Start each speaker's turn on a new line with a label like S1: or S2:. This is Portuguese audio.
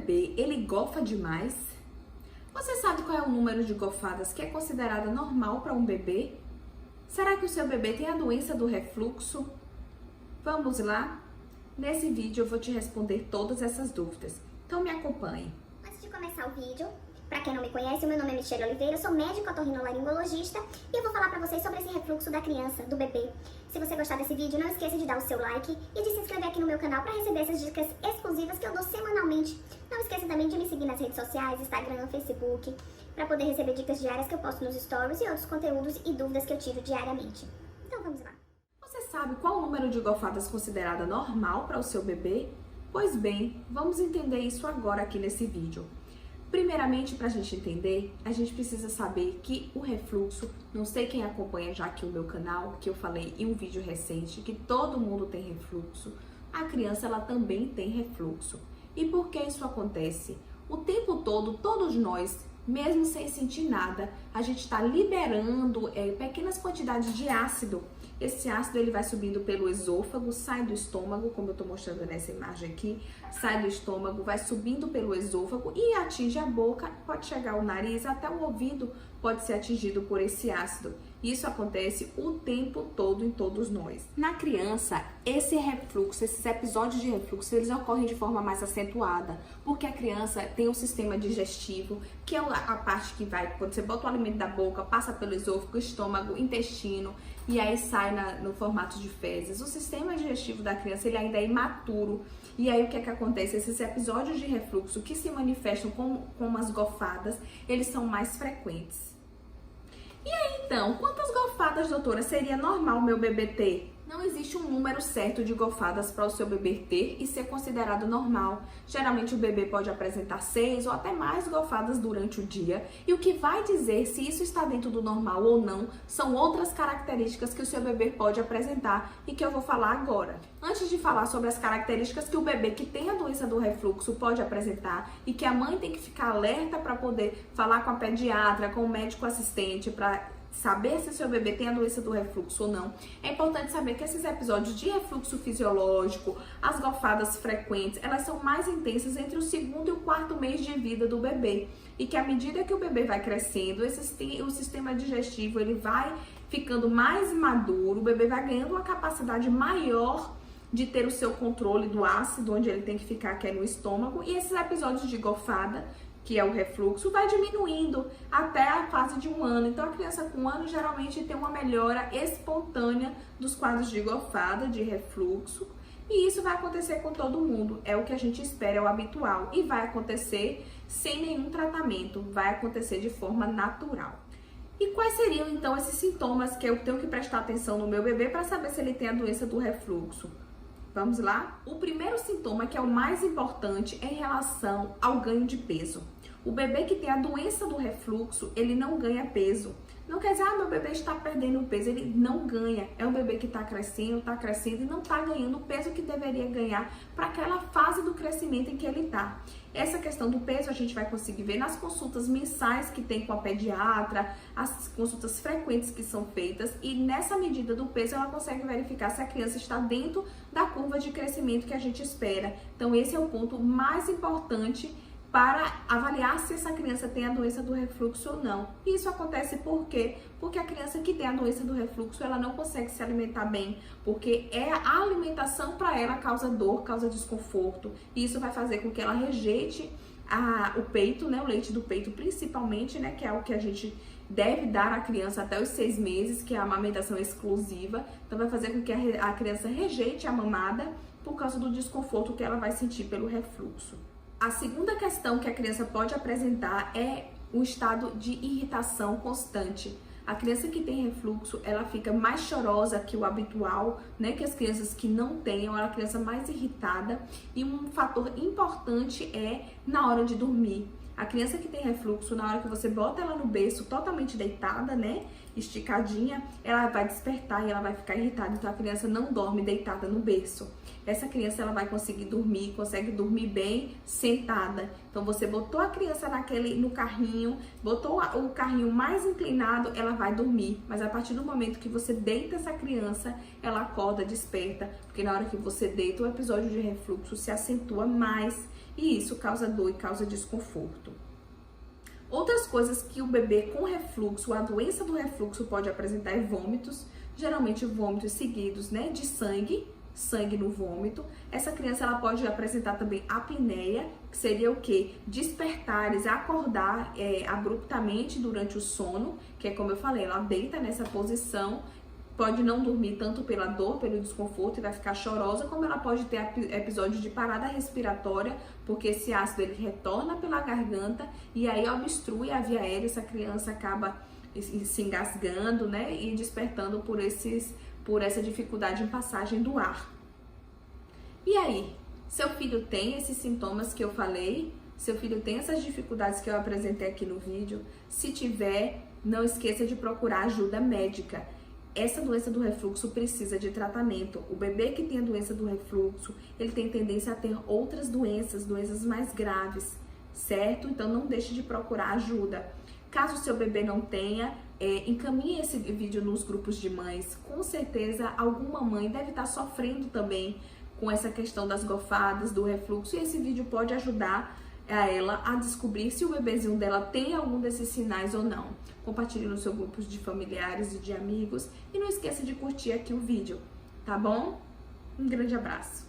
S1: bebê, ele gofa demais? Você sabe qual é o número de gofadas que é considerada normal para um bebê? Será que o seu bebê tem a doença do refluxo? Vamos lá? Nesse vídeo eu vou te responder todas essas dúvidas, então me acompanhe.
S2: Antes de começar o vídeo, para quem não me conhece, o meu nome é Michelle Oliveira, eu sou médica otorrinolaringologista e eu vou falar para vocês sobre esse refluxo da criança, do bebê. Se você gostar desse vídeo, não esqueça de dar o seu like e de se inscrever aqui no meu canal para receber essas dicas exclusivas que eu dou semanalmente. Não esqueça também de me seguir nas redes sociais, Instagram, Facebook, para poder receber dicas diárias que eu posto nos stories e outros conteúdos e dúvidas que eu tiro diariamente. Então vamos lá.
S1: Você sabe qual o número de gofadas considerada normal para o seu bebê? Pois bem, vamos entender isso agora aqui nesse vídeo. Primeiramente, para a gente entender, a gente precisa saber que o refluxo, não sei quem acompanha já aqui o meu canal, que eu falei em um vídeo recente, que todo mundo tem refluxo, a criança ela também tem refluxo. E por que isso acontece? O tempo todo, todos nós, mesmo sem sentir nada, a gente está liberando pequenas quantidades de ácido. Esse ácido ele vai subindo pelo esôfago, sai do estômago, como eu estou mostrando nessa imagem aqui, sai do estômago, vai subindo pelo esôfago e atinge a boca, pode chegar ao nariz, até o ouvido pode ser atingido por esse ácido. Isso acontece o tempo todo em todos nós. Na criança, esse refluxo, esses episódios de refluxo, eles ocorrem de forma mais acentuada, porque a criança tem um sistema digestivo, que é a parte que vai, quando você bota o alimento da boca, passa pelo esôfago, estômago, intestino, e aí sai no formato de fezes. O sistema digestivo da criança, ele ainda é imaturo. E aí o que é que acontece? Esses episódios de refluxo que se manifestam como as gofadas, eles são mais frequentes. E aí então, quantas gofadas, doutora, seria normal meu bebê ter? Não existe um número certo de gofadas para o seu bebê ter e ser considerado normal. Geralmente o bebê pode apresentar 6 ou até mais gofadas durante o dia. E o que vai dizer se isso está dentro do normal ou não são outras características que o seu bebê pode apresentar e que eu vou falar agora. Antes de falar sobre as características que o bebê que tem a doença do refluxo pode apresentar e que a mãe tem que ficar alerta para poder falar com a pediatra, com o médico assistente, para saber se o seu bebê tem a doença do refluxo ou não, é importante saber que esses episódios de refluxo fisiológico, as gofadas frequentes, elas são mais intensas entre o segundo e o quarto mês de vida do bebê. E que à medida que o bebê vai crescendo, o sistema digestivo ele vai ficando mais maduro, o bebê vai ganhando uma capacidade maior de ter o seu controle do ácido, onde ele tem que ficar, que é no estômago, e esses episódios de gofada, que é o refluxo, vai diminuindo até a fase de 1 ano. Então, a criança com 1 ano geralmente tem uma melhora espontânea dos quadros de gofada, de refluxo, e isso vai acontecer com todo mundo. É o que a gente espera, é o habitual, e vai acontecer sem nenhum tratamento, vai acontecer de forma natural. E quais seriam, então, esses sintomas que eu tenho que prestar atenção no meu bebê para saber se ele tem a doença do refluxo? Vamos lá? O primeiro sintoma, que é o mais importante, é em relação ao ganho de peso. O bebê que tem a doença do refluxo, ele não ganha peso. Não quer dizer, meu bebê está perdendo peso, ele não ganha. É um bebê que está crescendo e não está ganhando o peso que deveria ganhar para aquela fase do crescimento em que ele está. Essa questão do peso a gente vai conseguir ver nas consultas mensais que tem com a pediatra, as consultas frequentes que são feitas, e nessa medida do peso ela consegue verificar se a criança está dentro da curva de crescimento que a gente espera. Então esse é o ponto mais importante para avaliar se essa criança tem a doença do refluxo ou não. E isso acontece por quê? Porque a criança que tem a doença do refluxo, ela não consegue se alimentar bem, porque a alimentação para ela causa dor, causa desconforto, e isso vai fazer com que ela rejeite o peito, né, o leite do peito principalmente, né, que é o que a gente deve dar à criança até os 6 meses, que é a amamentação exclusiva. Então vai fazer com que a criança rejeite a mamada por causa do desconforto que ela vai sentir pelo refluxo. A segunda questão que a criança pode apresentar é o estado de irritação constante. A criança que tem refluxo, ela fica mais chorosa que o habitual, né? Que as crianças que não têm, ela é a criança mais irritada. E um fator importante é na hora de dormir. A criança que tem refluxo, na hora que você bota ela no berço totalmente deitada, né? esticadinha, ela vai despertar e ela vai ficar irritada. Então a criança não dorme deitada no berço. Essa criança ela vai conseguir dormir, consegue dormir bem sentada. Então você botou a criança no carrinho, botou o carrinho mais inclinado, ela vai dormir. Mas a partir do momento que você deita essa criança, ela acorda, desperta, porque na hora que você deita, o episódio de refluxo se acentua mais e isso causa dor e causa desconforto. Outras coisas que o bebê com refluxo, a doença do refluxo pode apresentar é vômitos, geralmente vômitos seguidos, né, de sangue no vômito. Essa criança ela pode apresentar também apneia, que seria o quê? Despertares, acordar abruptamente durante o sono, que é como eu falei, ela deita nessa posição, pode não dormir tanto pela dor, pelo desconforto e vai ficar chorosa, como ela pode ter episódio de parada respiratória, porque esse ácido ele retorna pela garganta e aí obstrui a via aérea, essa criança acaba se engasgando, né, e despertando por essa dificuldade em passagem do ar. E aí, seu filho tem esses sintomas que eu falei? Seu filho tem essas dificuldades que eu apresentei aqui no vídeo? Se tiver, não esqueça de procurar ajuda médica. Essa doença do refluxo precisa de tratamento. O bebê que tem a doença do refluxo, ele tem tendência a ter outras doenças mais graves, certo? Então não deixe de procurar ajuda. Caso o seu bebê não tenha, encaminhe esse vídeo nos grupos de mães. Com certeza alguma mãe deve estar sofrendo também com essa questão das gofadas, do refluxo, e esse vídeo pode ajudar ela a descobrir se o bebezinho dela tem algum desses sinais ou não. Compartilhe no seu grupo de familiares e de amigos e não esqueça de curtir aqui o vídeo, tá bom? Um grande abraço!